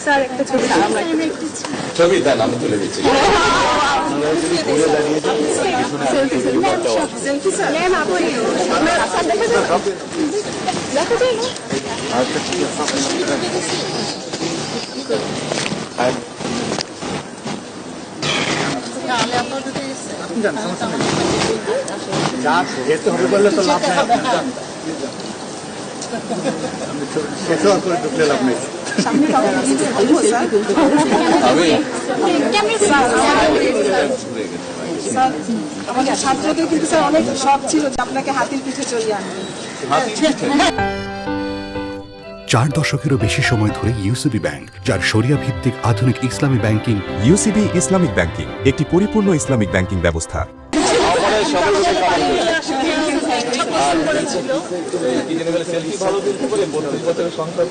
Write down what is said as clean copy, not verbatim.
Sir একটা ছবি ছবি দেন, আমি তুলে দিচ্ছি। যেতে হবে বললে তো লাভ নেই, শেষ হওয়ার পরে ঢুকলে লাভ নেই। আমাদের ছাত্রদের কিন্তু স্যার অনেক শখ ছিল যে আপনাকে হাতির পিঠে চড়িয়ে আনবে। 4 দশকেরও বেশি সময় ধরে ইউসিবি ব্যাংক, যার শরিয়া ভিত্তিক আধুনিক ইসলামী ব্যাংকিং। ইউসিবি ইসলামিক ব্যাংকিং একটি পরিপূর্ণ ইসলামিক ব্যাংকিং ব্যবস্থা। সেলফি ভালো দিতে পারে, 32 বছরের সংসার।